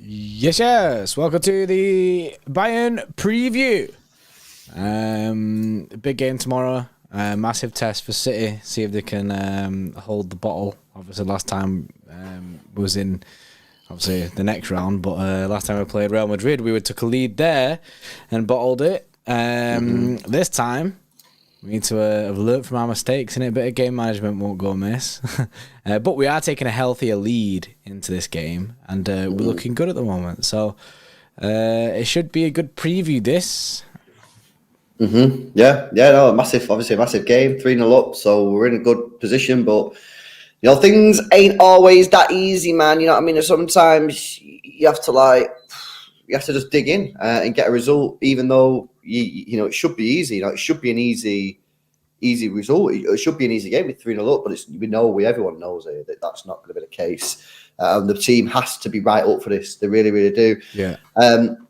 Yes. Welcome to the Bayern preview. Big game tomorrow. Massive test for City. See if they can hold the bottle. Obviously, last time was in obviously the next round, but last time we played Real Madrid, we took a lead there and bottled it. This time, we need to have learnt from our mistakes, and a bit of game management won't go amiss. But we are taking a healthier lead into this game, and we're looking good at the moment. So it should be a good preview, this. Obviously a massive game, 3-0 up, so we're in a good position, but things ain't always that easy, man. You know what I mean? Sometimes you have to just dig in and get a result, even though it should be easy. It should be an easy result. It should be an easy game with 3-0 up, but everyone knows that's not going to be the case. The team has to be right up for this. They really, really do. Yeah.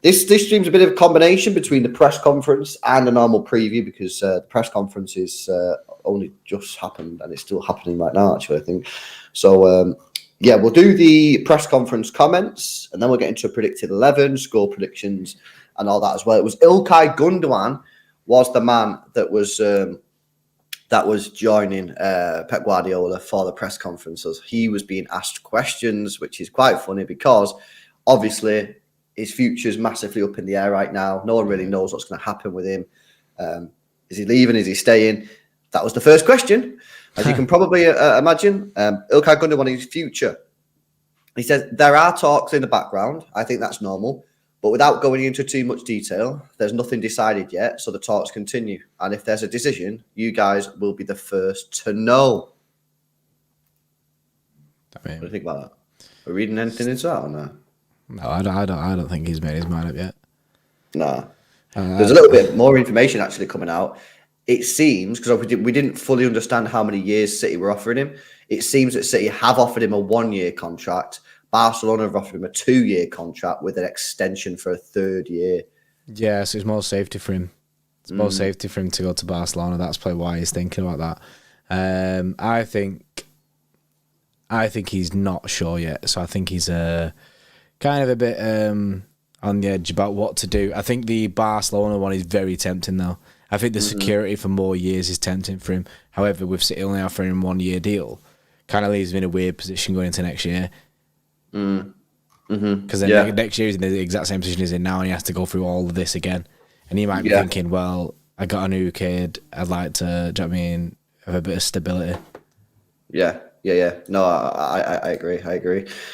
This stream's a bit of a combination between the press conference and a normal preview, because the press conference is only just happened and it's still happening right now, actually, I think. So, we'll do the press conference comments, and then we'll get into a predicted 11, score predictions, and all that as well. It was İlkay Gundogan was the man that was joining Pep Guardiola for the press conferences. He was being asked questions, which is quite funny because obviously his future is massively up in the air right now. No one really knows what's going to happen with him. Is he leaving? Is he staying? That was the first question, as you can probably imagine. İlkay Gundogan, his future. He says, there are talks in the background. I think that's normal. But without going into too much detail, there's nothing decided yet, so the talks continue. And if there's a decision, you guys will be the first to know. What do you think about that? Are we reading anything into that or no? No, I don't think he's made his mind up yet. No. There's a little bit more information actually coming out. It seems, because we didn't fully understand how many years City were offering him, it seems that City have offered him a 1-year contract. Barcelona have offered him a 2-year contract with an extension for a 3rd year. Yeah, so it's more safety for him. It's more safety for him to go to Barcelona. That's probably why he's thinking about that. I think he's not sure yet. So I think he's kind of a bit on the edge about what to do. I think the Barcelona one is very tempting, though. I think the security for more years is tempting for him. However, with City only offering him 1-year deal, kind of leaves him in a weird position going into next year. Because then next year he's in the exact same position he's in now, and he has to go through all of this again. And he might be thinking, well, I got a new kid, I'd like to, do you know what I mean, have a bit of stability. Yeah. No, I agree.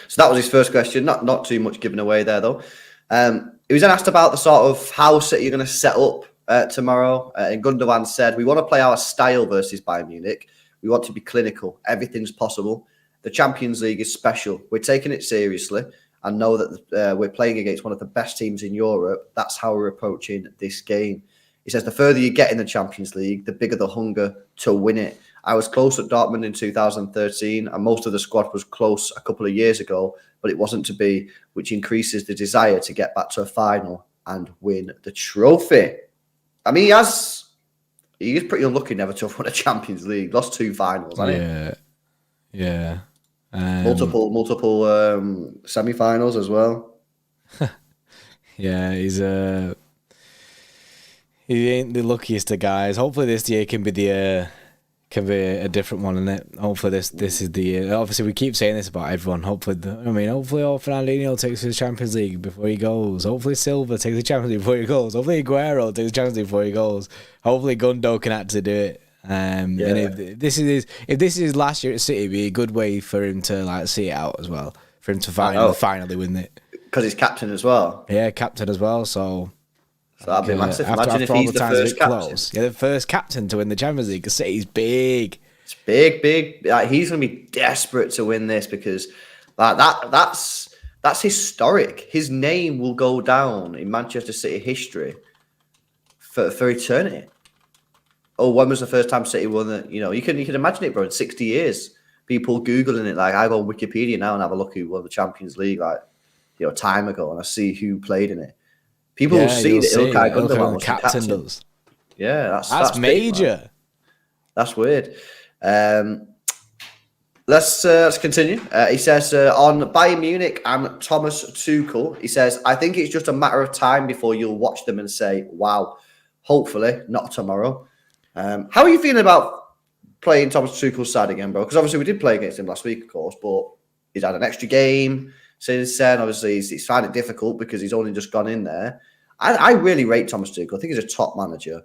So that was his first question. Not too much given away there, though. He was then asked about the sort of how City are going to set up tomorrow. And Gundogan said, we want to play our style versus Bayern Munich. We want to be clinical. Everything's possible. The Champions League is special. We're taking it seriously and know that we're playing against one of the best teams in Europe. That's how we're approaching this game. He says, the further you get in the Champions League, the bigger the hunger to win it. I was close at Dortmund in 2013, and most of the squad was close a couple of years ago, but it wasn't to be, which increases the desire to get back to a final and win the trophy. I mean, he is pretty unlucky never to have won a Champions League. Lost 2 finals, hasn't he? Yeah. Multiple semi-finals as well. Yeah, he ain't the luckiest of guys. Hopefully this year can be a different one, isn't it? Hopefully this is the year. Obviously we keep saying this about everyone. Hopefully Fernandinho takes his Champions League before he goes. Hopefully Silva takes the Champions League before he goes. Hopefully Aguero takes the Champions League before he goes. Hopefully Gundo can actually do it. And if this is last year at City, it'd be a good way for him to see it out as well. For him to finally win it. Because he's captain as well. Yeah, captain as well. So that'd be massive. Imagine if he's the first captain. Close. Yeah, the first captain to win the Champions League. Because City's big. It's big. He's going to be desperate to win this because that's historic. His name will go down in Manchester City history for eternity. Oh, when was the first time City won it? You can imagine it, bro. In 60 years, people Googling it. I go on Wikipedia now and have a look who won the Champions League, time ago, and I see who played in it. People will see that İlkay Gundogan was captain. Does. Yeah, that's major. Big, that's weird. Let's continue. He says on Bayern Munich and Thomas Tuchel, he says, I think it's just a matter of time before you'll watch them and say, wow, hopefully not tomorrow. How are you feeling about playing Thomas Tuchel's side again, bro? Because obviously we did play against him last week, of course, but he's had an extra game since then. Obviously, he's found it difficult because he's only just gone in there. I really rate Thomas Tuchel. I think he's a top manager.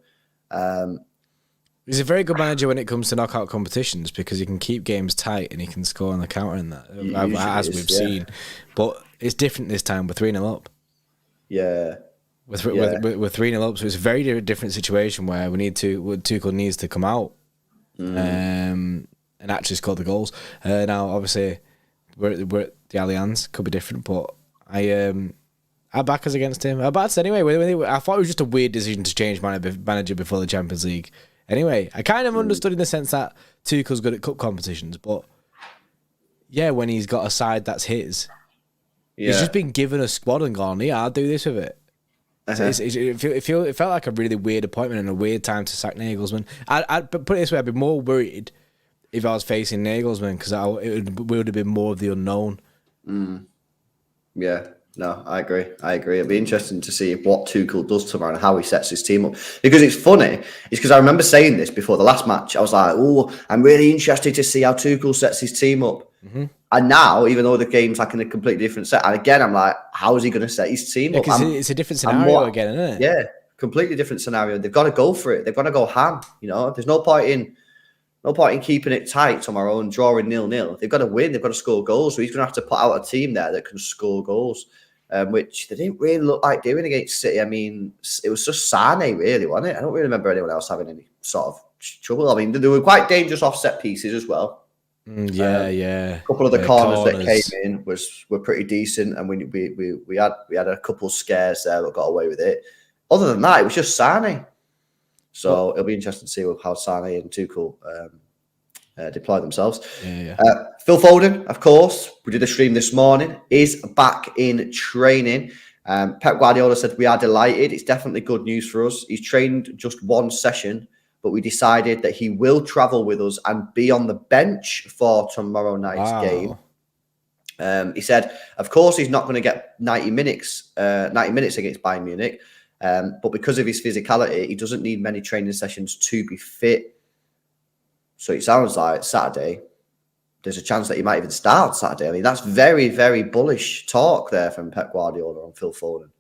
He's a very good manager when it comes to knockout competitions because he can keep games tight and he can score on the counter in that, as we've seen. But it's different this time. We're 3-0 up. Yeah. We're 3-0 up, so it's a very different situation where Tuchel needs to come out and actually score the goals. Now, obviously, we're at the Allianz. Could be different, but I back us against him. I backed us anyway. I thought it was just a weird decision to change manager before the Champions League. Anyway, I kind of understood in the sense that Tuchel's good at cup competitions, but yeah, when he's got a side that's his, he's just been given a squad and gone, yeah, I'll do this with it. So it felt like a really weird appointment and a weird time to sack Nagelsmann. I'd put it this way, I'd be more worried if I was facing Nagelsmann because it would have been more of the unknown. Yeah. No, I agree. It'd be interesting to see what Tuchel does tomorrow and how he sets his team up. Because it's funny, it's because I remember saying this before the last match. I was like, oh, I'm really interested to see how Tuchel sets his team up. And now, even though the game's like in a completely different set, and again, I'm like, how is he going to set his team up? It's a different scenario again, isn't it? Yeah, completely different scenario. They've got to go for it. They've got to go ham. You know, there's no point in keeping it tight tomorrow and drawing 0-0. They've got to win. They've got to score goals. So he's going to have to put out a team there that can score goals. Which they didn't really look like doing against City. I mean, it was just Sane, really, wasn't it? I don't really remember anyone else having any sort of trouble. I mean, they were quite dangerous offset pieces as well. Yeah. A couple of the corners that came in were pretty decent, and we had a couple scares there that got away with it. Other than that, it was just Sane. So it'll be interesting to see how Sane and Tuchel deploy themselves. Phil Foden, of course, we did a stream this morning, is back in training. Pep Guardiola said, we are delighted. It's definitely good news for us. He's trained just one session, but we decided that he will travel with us and be on the bench for tomorrow night's game. He said, of course, he's not going to get 90 minutes against Bayern Munich, but because of his physicality, he doesn't need many training sessions to be fit. So it sounds like Saturday, there's a chance that he might even start Saturday. I mean, that's very, very bullish talk there from Pep Guardiola on Phil Foden.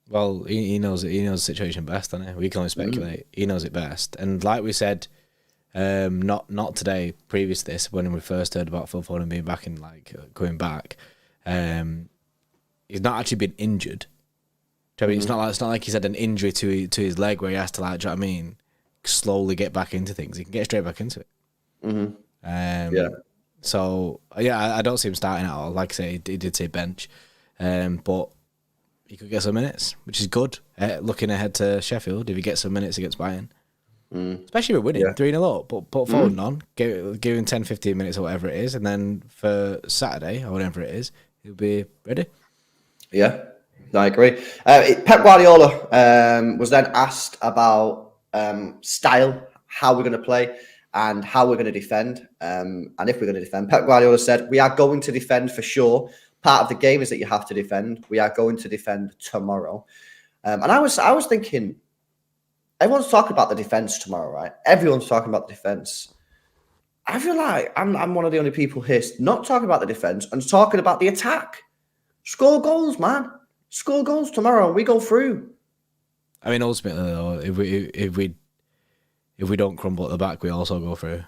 Well, he knows it. He knows the situation best, doesn't he? We can only speculate. He knows it best. And like we said, not today, previous to this, when we first heard about Phil Foden being back and going back, he's not actually been injured. Do you know what I mean? It's not like he's had an injury to his leg where he has to, do you know what I mean, slowly get back into things. He can get straight back into it. So I don't see him starting at all. Like I say, he did say bench, but he could get some minutes, which is good. Looking ahead to Sheffield, if he gets some minutes against Bayern, especially if we're winning 3-0 up, but put Foden on, give him 10-15 minutes or whatever it is, and then for Saturday or whatever it is, he'll be ready. Yeah, I agree. Pep Guardiola was then asked about style, how we're going to play and how we're going to defend, and if we're going to defend. Pep Guardiola said, we are going to defend for sure. Part of the game is that you have to defend. We are going to defend tomorrow. And I was thinking, everyone's talking about the defense tomorrow, right? Everyone's talking about the defense. I feel like I'm one of the only people here not talking about the defense and talking about the attack. Score goals, man. Score goals tomorrow and we go through. I mean, ultimately, though, if we don't crumble at the back, we also go through.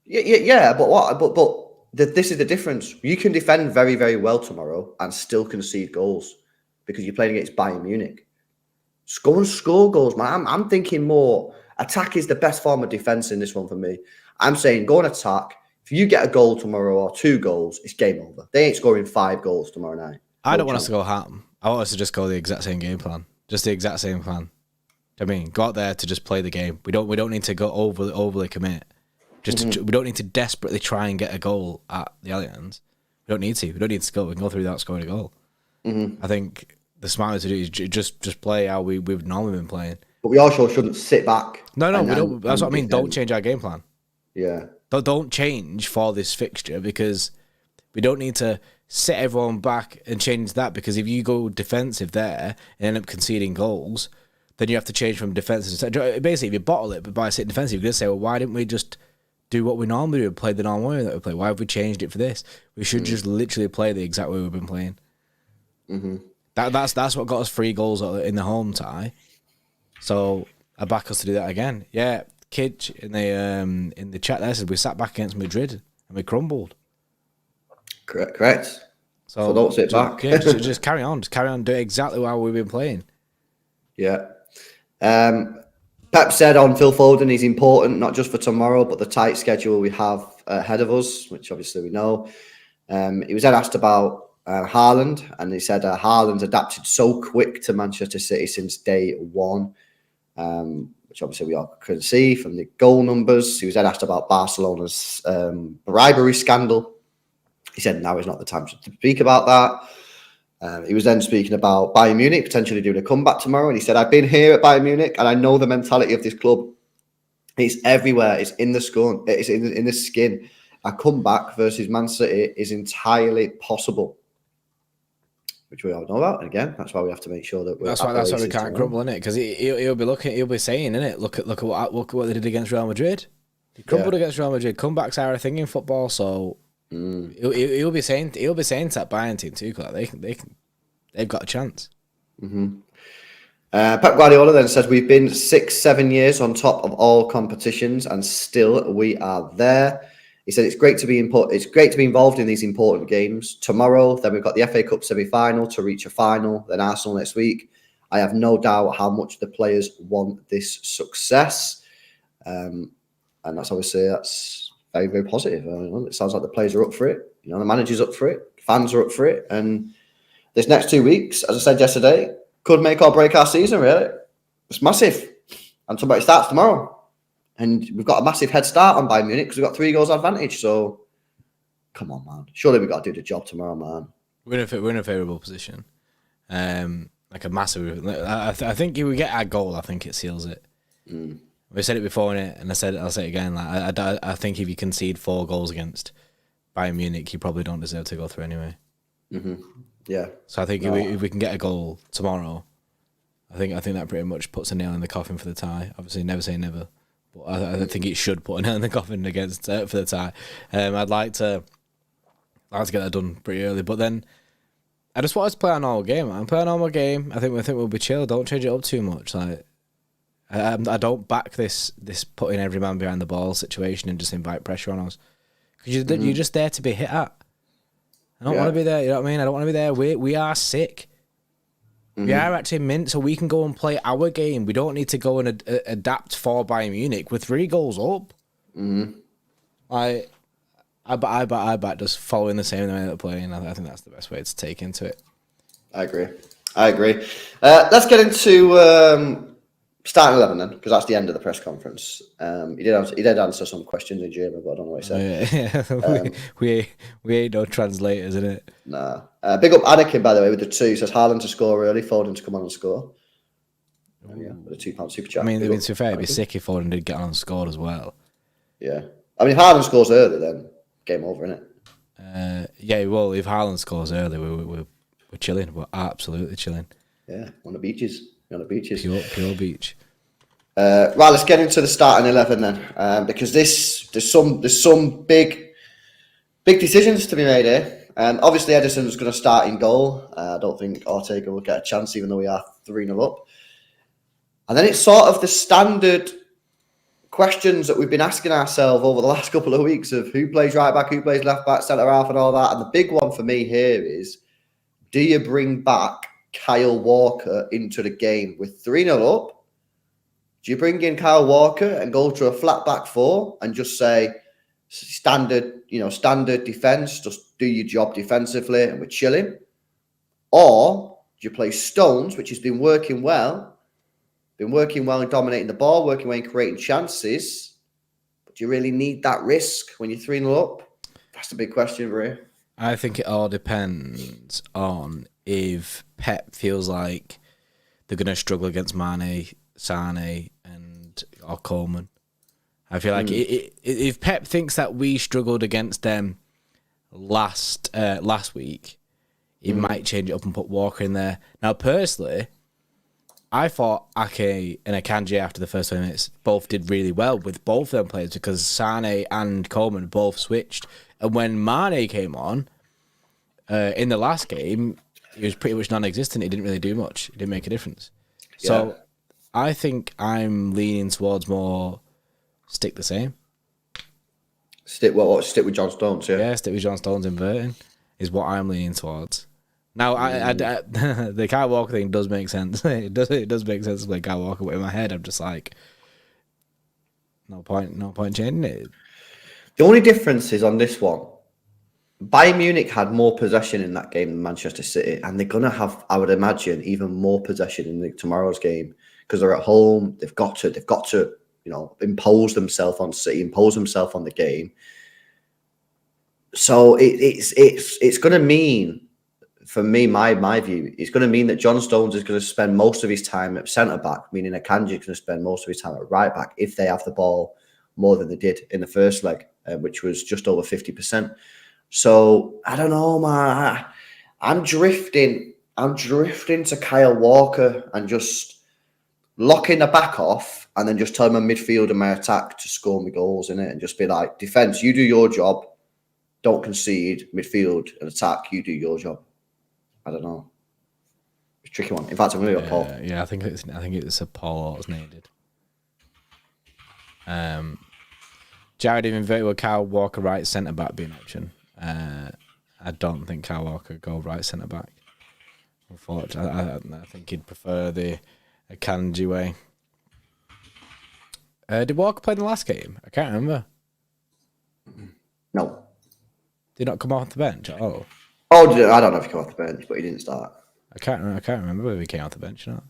Yeah. But this is the difference. You can defend very, very well tomorrow and still concede goals because you're playing against Bayern Munich. Score goals, man. I'm thinking more attack is the best form of defense in this one for me. I'm saying go and attack. If you get a goal tomorrow or 2 goals, it's game over. They ain't scoring 5 goals tomorrow night. I don't want us to go ham. I want us to just go the exact same game plan. Just the exact same plan. I mean, go out there to just play the game. We don't need to go overly commit. We don't need to desperately try and get a goal at the Allianz. We don't need to. We don't need to score. We can go through without scoring a goal. I think the smarter to do is just play how we've normally been playing. But we also shouldn't sit back. No, we don't. That's what I mean. Don't change our game plan. Yeah. don't change for this fixture, because we don't need to sit everyone back and change that, because if you go defensive there and end up conceding goals, then you have to change from defensive. Basically, if you bottle it, but by sitting defensive, you're going to say, well, why didn't we just do what we normally do and play the normal way that we play? Why have we changed it for this? We should just literally play the exact way we've been playing. Mm-hmm. That's what got us 3 goals in the home tie. So I back us to do that again. Yeah, Kid in the chat there said we sat back against Madrid and we crumbled. Correct. So don't sit back. Yeah, just carry on. Just carry on doing exactly how we've been playing. Yeah. Pep said on Phil Foden, he's important, not just for tomorrow, but the tight schedule we have ahead of us, which obviously we know. He was then asked about Haaland, and he said Haaland's adapted so quick to Manchester City since day one, which obviously we all could see from the goal numbers. He was then asked about Barcelona's bribery scandal. He said now is not the time to speak about that. He was then speaking about Bayern Munich potentially doing a comeback tomorrow, and he said, I've been here at Bayern Munich and I know the mentality of this club. It's everywhere. It's in the skin. It's in the skin. A comeback versus Man City is entirely possible, which we all know about. And again, that's why we have to make sure that we're. That's why we can't crumble, innit? Because he'll be saying, innit? Look at what they did against Real Madrid. He crumbled against Real Madrid. Comebacks are a thing in football, so. He'll be saying to that Bayern team too, like they've got a chance. Mm-hmm. Pep Guardiola then says we've been 6-7 years on top of all competitions and still we are there. He said it's great to be involved in these important games. Tomorrow, then we've got the FA Cup semi-final to reach a final, then Arsenal next week. I have no doubt how much the players want this success, and that's very, very positive. It sounds like the players are up for it. The manager's up for it. Fans are up for it. And this next 2 weeks, as I said yesterday, could make or break our season, really. It's massive. And somebody starts tomorrow. And we've got a massive head start on Bayern Munich because we've got 3 goals advantage. So, come on, man. Surely we've got to do the job tomorrow, man. We're in a favourable position. Like a massive... I think if we get our goal, I think it seals it. We said it before, innit? And I'll say it again. Like I think if you concede 4 goals against Bayern Munich, you probably don't deserve to go through anyway. Mm-hmm. Yeah. So I think if we can get a goal tomorrow, I think that pretty much puts a nail in the coffin for the tie. Obviously, never say never, but I think it should put a nail in the coffin against for the tie. I'd like to get that done pretty early, but then I just want us to play a normal game. Man. Play a normal game. I think we'll be chill. Don't change it up too much. Like. I don't back this putting every man behind the ball situation and just invite pressure on us. Because you're just there to be hit at. I don't want to be there, you know what I mean? I don't want to be there. We are sick. We are actually mint, so we can go and play our game. We don't need to go and adapt for Bayern Munich. We're 3 goals up. I back just following the same way they're playing. I think that's the best way to take into it. I agree. Let's get into... starting 11 then, because that's the end of the press conference. He did answer some questions in German, but I don't know what he said. We ain't no translators, innit? Nah. Big up Anakin, by the way, with the 2. He says Haaland to score early, Foden to come on and score. Yeah, with a £2 super chat. I mean, to be fair, it'd be sick if Foden did get on and scored as well. Yeah. I mean, if Haaland scores early, then game over, innit? Yeah, well, if Haaland scores early, we're chilling. We're absolutely chilling. Yeah, on the beaches. Pure beach. Right, let's get into the starting 11 then, because there's some big decisions to be made here. Obviously, Edison's going to start in goal. I don't think Ortega will get a chance, even though we are 3-0 up. And then it's sort of the standard questions that we've been asking ourselves over the last couple of weeks of who plays right back, who plays left back, centre half, and all that. And the big one for me here is, do you bring back Kyle Walker into the game with 3-0 up? Do you bring in Kyle Walker and go to a flat back 4 and just say standard defense, just do your job defensively and we're chilling? Or do you play Stones, which has been working well in dominating the ball, working well in creating chances, but do you really need that risk when you're 3-0 up? That's the big question, Ray. I think it all depends on if Pep feels like they're going to struggle against Mane, Sane, or Coleman. I feel like if Pep thinks that we struggled against them last week, he might change it up and put Walker in there. Now, personally, I thought Ake and Akanji after the first 20 minutes both did really well with both of them players because Sane and Coleman both switched. And when Mane came on in the last game, he was pretty much non-existent. He didn't really do much. It didn't make a difference. So I think I'm leaning towards more stick the same. Stick with John Stones, Yeah, stick with John Stones inverting is what I'm leaning towards. Now, I the Kyle Walker thing does make sense. It does make sense to play Kyle Walker, but in my head, I'm just like, no point changing it. The only difference is on this one, Bayern Munich had more possession in that game than Manchester City, and they're gonna have, I would imagine, even more possession in tomorrow's game because they're at home. They've got to, impose themselves on City, impose themselves on the game. So it's going to mean, for me, my view, it's going to mean that John Stones is going to spend most of his time at centre back, meaning Akanji is going to spend most of his time at right back if they have the ball more than they did in the first leg, which was just over 50%. So I don't know, man. I'm drifting to Kyle Walker and just locking the back off and then just tell my midfield and my attack to score me goals in it and just be like, defence, you do your job. Don't concede. Midfield and attack, you do your job. I don't know. It's a tricky one. In fact, I'm going to go Paul. Yeah, I think it's a Paul that's needed. Jared even inverted with Kyle Walker right centre back be an option. I don't think Kyle Walker go right centre back. Unfortunately, I think he'd prefer the Akanji way. Did Walker play in the last game? I can't remember. No. Did he not come off the bench at all? Oh, I don't know if he came off the bench, but he didn't start. I can't remember whether he came off the bench or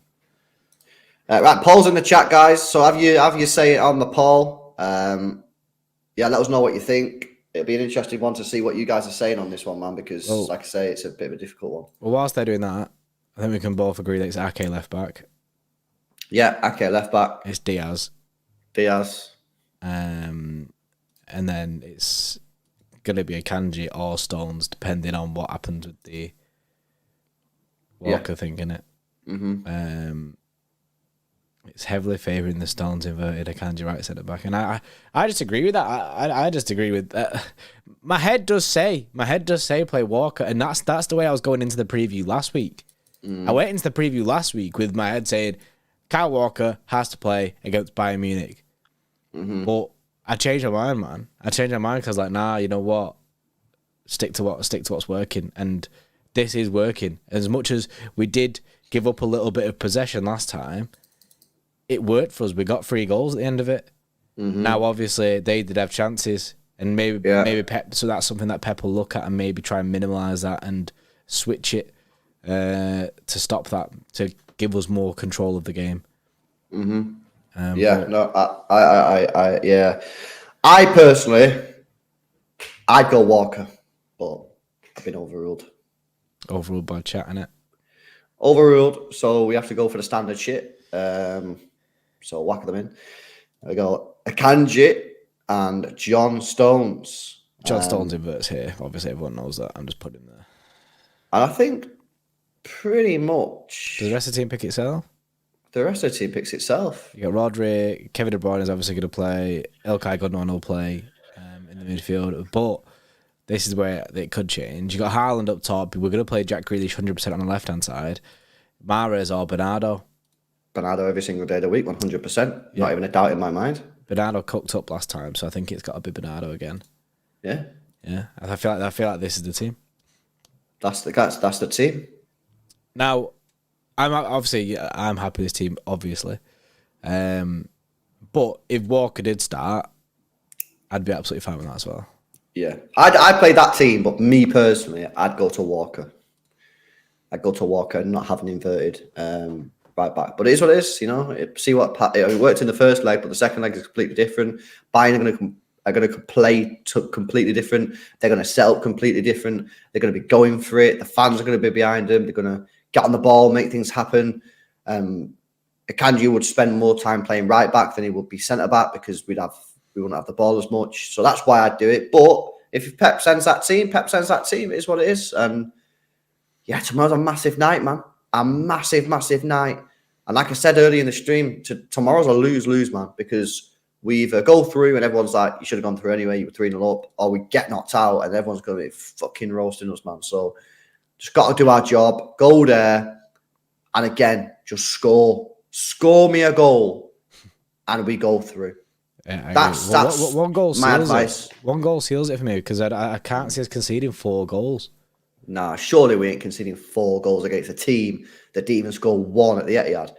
not. Right, Paul's in the chat, guys. So have you say it on the poll? Let us know what you think. It'll be an interesting one to see what you guys are saying on this one, man, because, like I say, it's a bit of a difficult one. Well, whilst they're doing that, I think we can both agree that it's Ake left back. Yeah, Ake left back. It's Diaz. And then it's going to be Akanji or Stones, depending on what happens with the Walker thing, innit? Mm-hmm. It's heavily favouring the Stones inverted Akanji right centre back, and I just agree with that. I just agree with that. My head does say play Walker, and that's the way I was going into the preview last week. I went into the preview last week with my head saying Kyle Walker has to play against Bayern Munich, but I changed my mind, man. I changed my mind because I was like, nah, you know what? Stick to what's working, and this is working. As much as we did give up a little bit of possession last time, it worked for us. We got 3 goals at the end of it. Now, obviously, they did have chances, and maybe Pep. So that's something that Pep will look at and maybe try and minimise that and switch it to stop that, to give us more control of the game. I personally, I'd go Walker, but I've been overruled. Overruled by chat, innit? Overruled, so we have to go for the standard shit. So whack them in. There we go. Akanji and John Stones. John Stones inverts here. Obviously, everyone knows that. I'm just putting him there. And I think pretty much... Does the rest of the team pick itself? The rest of the team picks itself. You got Rodri, Kevin De Bruyne is obviously going to play. Ilkay Gundogan will play in the midfield. But this is where it could change. You got Haaland up top. We're going to play Jack Grealish 100% on the left-hand side. Mahrez or Bernardo. Bernardo every single day of the week, 100%. Yeah. Not even a doubt in my mind. Bernardo cooked up last time, so I think it's got to be Bernardo again. Yeah. Yeah. I feel like this is the team. That's the team. Now, I'm happy with this team, obviously. But if Walker did start, I'd be absolutely fine with that as well. Yeah. I'd play that team, but me personally, I'd go to Walker. I'd go to Walker and not have an inverted right back. But it is what it is, See what it worked in the first leg, but the second leg is completely different. Bayern are going to play completely different. They're going to set up completely different. They're going to be going for it. The fans are going to be behind them. They're going to get on the ball, make things happen. Akanji would spend more time playing right back than he would be centre back because we we wouldn't have the ball as much. So that's why I'd do it. But if Pep sends that team, It is what it is. And yeah, tomorrow's a massive night, man. A massive, massive night. And like I said earlier in the stream, tomorrow's a lose-lose, man, because we either go through and everyone's like, you should have gone through anyway, you were 3-0 up, or we get knocked out and everyone's going to be fucking roasting us, man. So just got to do our job, go there, and again, just score. Score me a goal, and we go through. Yeah, that's one goal my seals advice. It. One goal seals it for me because I can't see us conceding 4 goals. Nah, surely we ain't conceding 4 goals against a team that didn't even score 1 at the Etihad.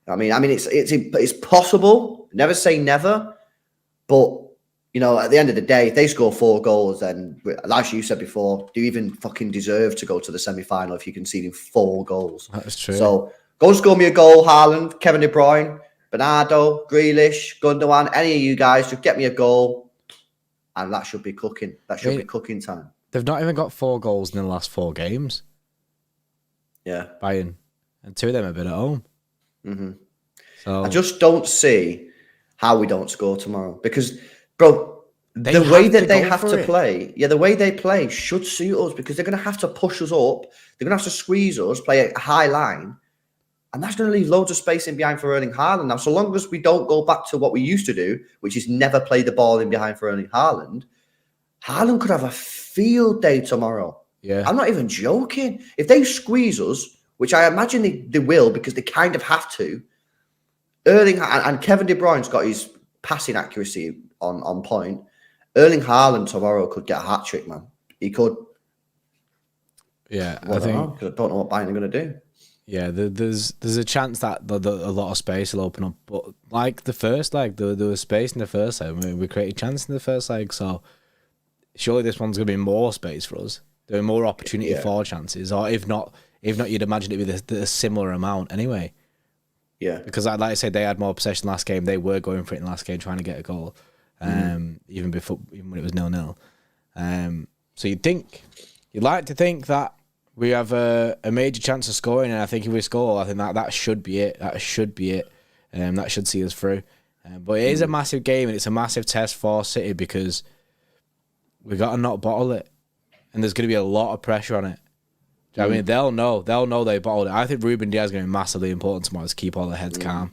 I mean, it's possible. Never say never, but you know, at the end of the day, if they score 4 goals, then like you said before, do you even fucking deserve to go to the semi-final if you're conceding 4 goals? That's true. So go and score me a goal, Haaland, Kevin De Bruyne, Bernardo, Grealish, Gundogan, any of you guys, just get me a goal, and that should be cooking. That should be cooking time. They've not even got 4 goals in the last 4 games. Yeah, Bayern, and 2 of them have been at home. Mm-hmm. So I just don't see how we don't score tomorrow because, bro, the way that they have to play, the way they play should suit us because they're going to have to push us up. They're going to have to squeeze us, play a high line, and that's going to leave loads of space in behind for Erling Haaland. Now, so long as we don't go back to what we used to do, which is never play the ball in behind for Erling Haaland, Haaland could have a field day tomorrow. Yeah, I'm not even joking. If they squeeze us, which I imagine they will because they kind of have to, Erling and Kevin De Bruyne's got his passing accuracy on point. Erling Haaland tomorrow could get a hat trick, man. He could. Yeah, I don't know what Bayern are going to do. Yeah, there's a chance that a lot of space will open up, but like the first leg, there was space in the first leg. We created chance in the first leg, so surely this one's going to be more space for us. There are more opportunity for chances, or if not, you'd imagine it'd be the similar amount anyway. Yeah, because like I said, they had more possession last game. They were going for it in the last game, trying to get a goal, even when it was 0-0. So you'd like to think that we have a major chance of scoring, and I think if we score, I think that should be it. That should be it. That should see us through. But it is a massive game, and it's a massive test for City because we got to not bottle it, and there's going to be a lot of pressure on it. Do you know what I mean? They'll know they bottled it. I think Ruben Dias is going to be massively important tomorrow to keep all their heads calm.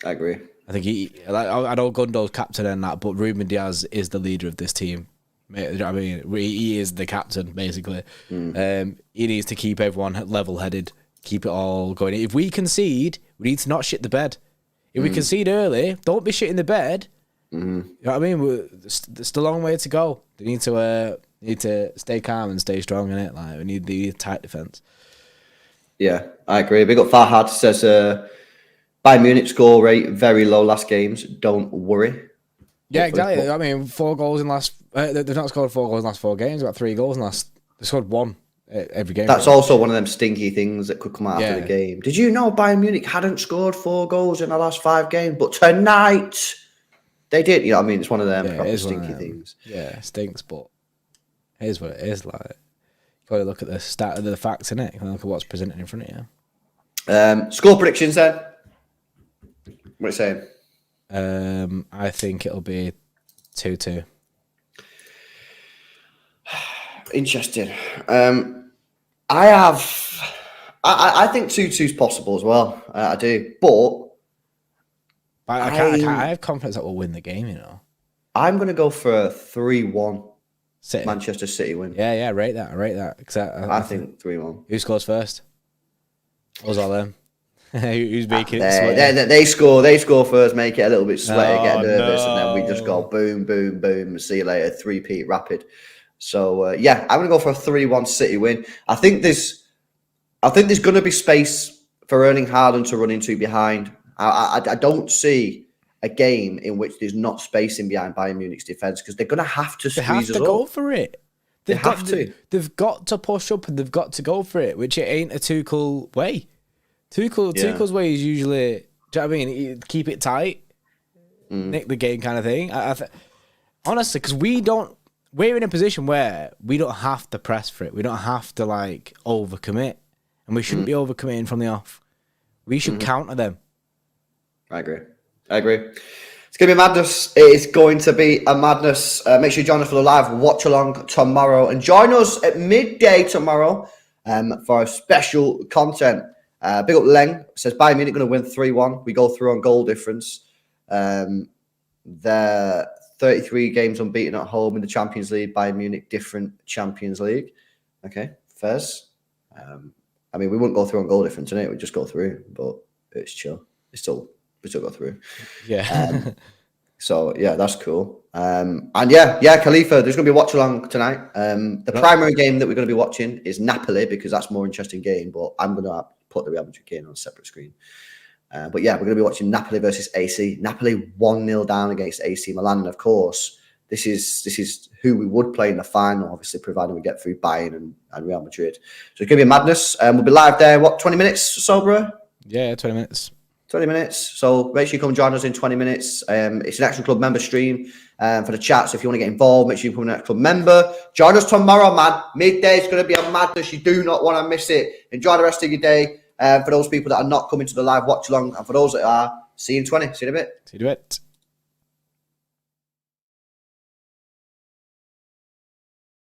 I agree. I think I know Gundogan's captain and that, but Ruben Dias is the leader of this team. I mean, he is the captain basically. He needs to keep everyone level-headed, keep it all going. If we concede, we need to not shit the bed. If we concede early, don't be shitting the bed. You know what I mean? There's still a long way to go. They need to stay calm and stay strong in it. Like we need the tight defense. Yeah, I agree. Big up Farhad says Bayern Munich score rate very low last games. Don't worry. Yeah, exactly. I mean, 4 goals in last. They've not scored 4 goals in the last 4 games. They've got 3 goals in last. They scored 1 every game. That's also one of them stinky things that could come out after the game. Did you know Bayern Munich hadn't scored 4 goals in the last 5 games, but tonight they did? You know what I mean? It's one of them proper stinky things. Yeah, it stinks, but here's what it is like. You got to look at the facts in it. You got to look at what's presented in front of you. Score predictions then. What are you saying? I think it'll be 2-2. Interesting. I think 2-2 is possible as well. I do, but I have confidence that we'll win the game. You know, I'm going to go for a 3-1 City. Manchester City win. Yeah, rate that. I think 3-1. Who scores first? Us all them. Who's making it sweaty? They score first, make it a little bit sweaty, get nervous, and then we just go boom, boom, boom. See you later. 3-peat rapid. So I'm going to go for a 3-1 City win. I think there's going to be space for Erling Haaland to run into behind. I don't see a game in which there's not space in behind Bayern Munich's defence because they're going to have to squeeze us up. They have to go for it. They've got to push up and they've got to go for it, which it ain't a Tuchel way. Tuchel's way is usually, do you know what I mean? Keep it tight, nick the game kind of thing. Honestly, because we're in a position where we don't have to press for it. We don't have to overcommit, and we shouldn't be overcommitting from the off. We should counter them. I agree. It's going to be madness. It is going to be a madness. Make sure you join us for the live watch along tomorrow and join us at midday tomorrow for a special content. Big up Leng. Says Bayern Munich going to win 3-1. We go through on goal difference. They're 33 games unbeaten at home in the Champions League. Bayern Munich, different Champions League. Okay, Fez. I mean, we wouldn't go through on goal difference, innit? We'd just go through, but it's chill. We still go through. Yeah. So yeah, that's cool. And yeah, Khalifa, there's going to be a watch along tonight. The primary game that we're going to be watching is Napoli because that's a more interesting game. But I'm going to put the Real Madrid game on a separate screen. But yeah, we're going to be watching Napoli versus AC. Napoli 1-0 down against AC Milan, and of course, this is who we would play in the final. Obviously, provided we get through Bayern and Real Madrid. So it's going to be a madness. We'll be live there. 20 minutes or so, bro? Yeah, 20 minutes. 20 minutes. So make sure you come join us in 20 minutes. It's an Xtra Club member stream for the chat. So if you want to get involved, make sure you become an Xtra Club member. Join us tomorrow, man. Midday is going to be a madness. You do not want to miss it. Enjoy the rest of your day. For those people that are not coming to the live watch along, and for those that are, see you in 20. See you in a bit. See you in a bit.